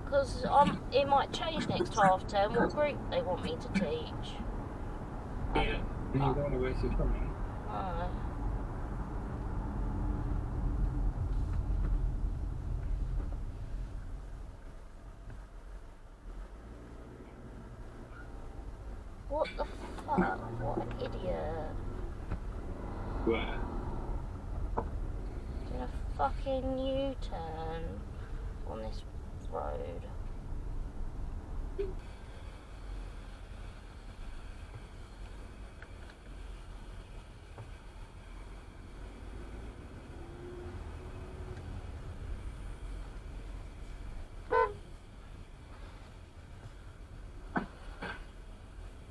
Because it might change next half term what group they want me to teach. Yeah, and you don't want to waste your time. No. What the fuck? What an idiot. Where? Doing a fucking U-turn on this road.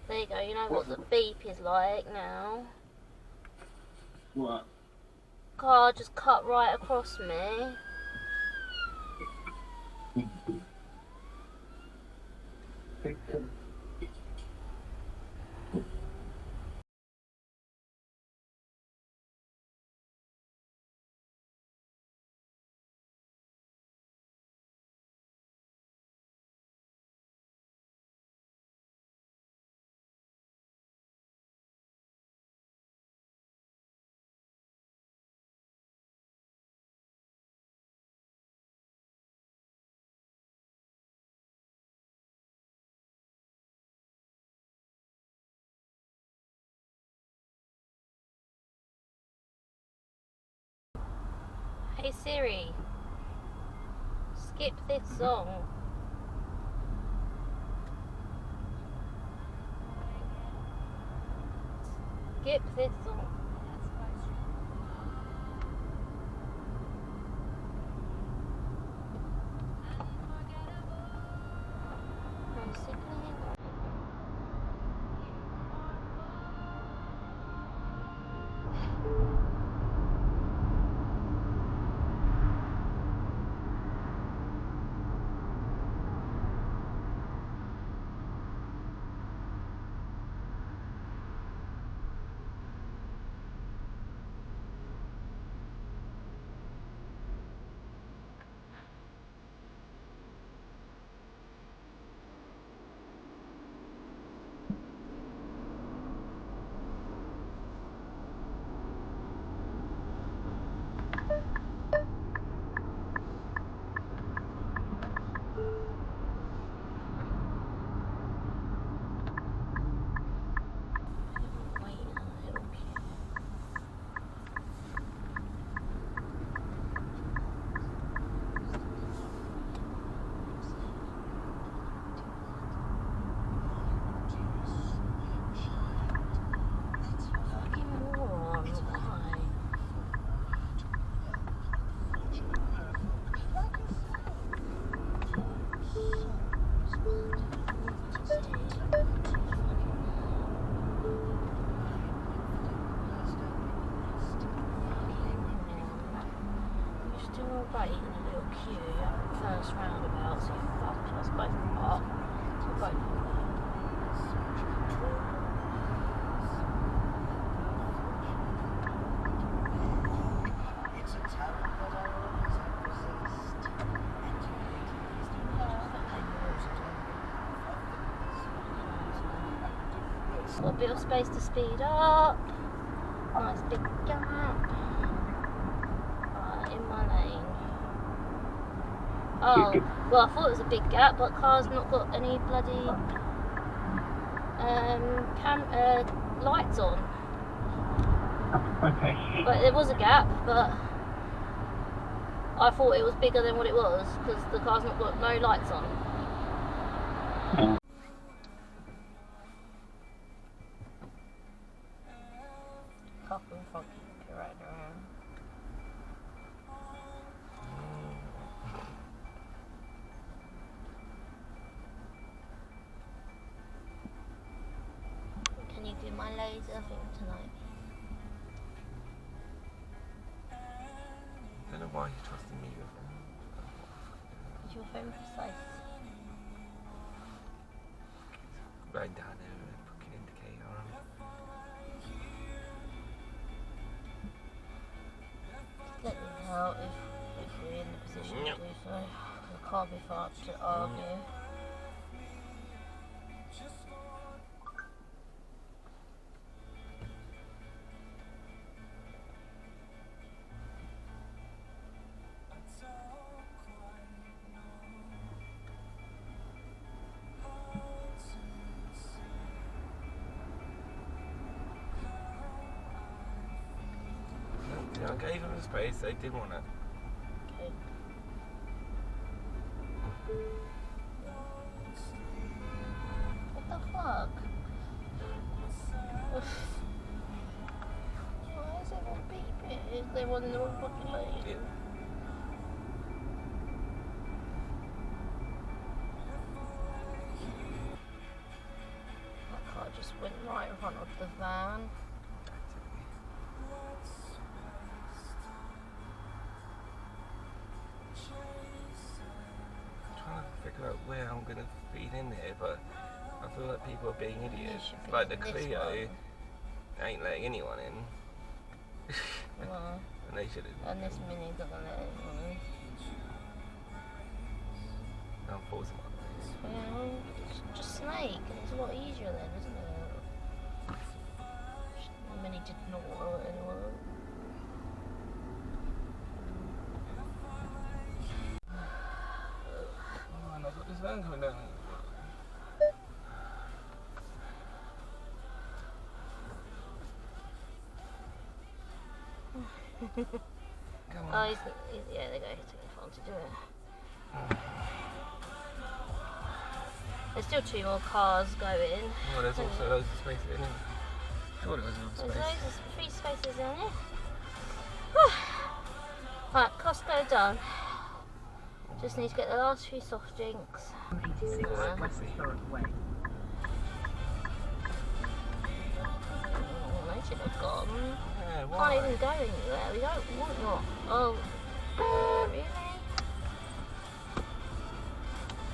There you go, you know what the beep is like now. What? Car just cut right across me. Hey Siri, skip this song. Skip this song. I'm signaling. Right in a little queue at the first roundabout, so fuck us both up. So both got a bit of space to speed up. Nice big gap. In my lane. Oh, well, I thought it was a big gap, but car's not got any bloody lights on. Okay. But there was a gap, but I thought it was bigger than what it was because the car's not got no lights on. Couple of funky right around. Can you do my laser thing tonight? I don't know why you're trusting me with it. Is your phone precise? Right down there and fucking indicator on. So I can't be fucked to argue. I gave them the space, they did want it. Okay. What the fuck? Why is everyone beeping? Is there one in the wrong fucking lane? Yeah. My car just went right in front of the van. Figure out where I'm gonna feed in there, but I feel like people are being idiots. should be Like the in this Clio one. ain't letting anyone in. No. And they should have. And this Mini doesn't let anyone. I'm forcing my Well, it's just Snake, and it's a lot easier then, isn't it? The Mini did not want it anyway. Oh, and I've got this van coming down. Come on. Oh, yeah, they go. He's taking fun to do it. There's still 2 more cars going. Oh, there's also loads of space in it. Sure, there's enough There's space. loads of free spaces in it. Right, Costco done. Just need to get the last few soft drinks. 86 West Thorpe Way. They should have gone. Yeah, Can't why? even go anywhere. We don't want what? Oh, really?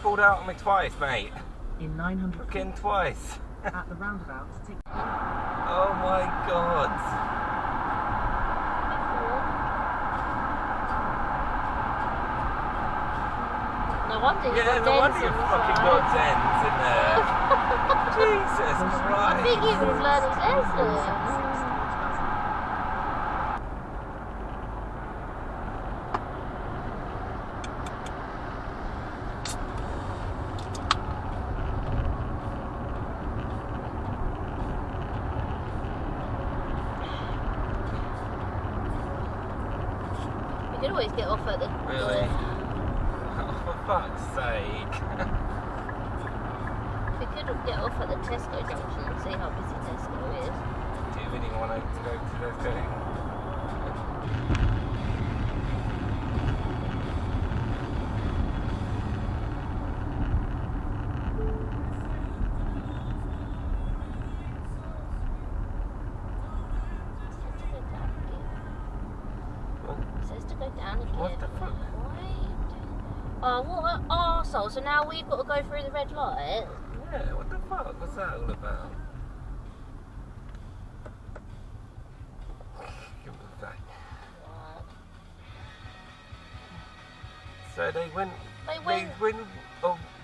Pulled out on me twice, mate. In 900 Fucking twice. at the roundabouts, take Oh my god. No wonder you've Yeah, got no wonder dents you on the fucking side. got dents in there. Jesus I Christ. think he would have learned his lesson. You could always get off at the Really? Oh, for fuck's sake. We could get off at the Tesco junction and see how busy Tesco is. Do you really want to go to this game? It says to go down again. What the fuck? Oh, what an arsehole. So now we've got to go through the red light. Yeah, what the fuck? What's that all about? Give it back. So they went.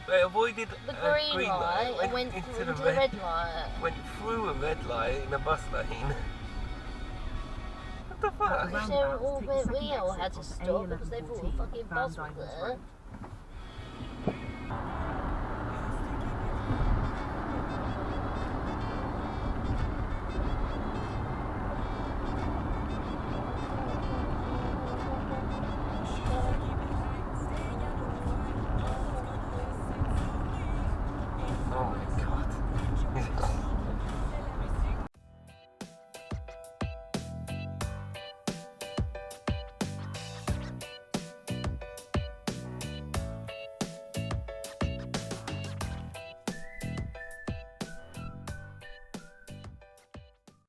They avoided The a green light and went into into the the red light. Went through a red light in a bus lane. What the fuck? Because we all had to stop because they thought a fucking bus was there.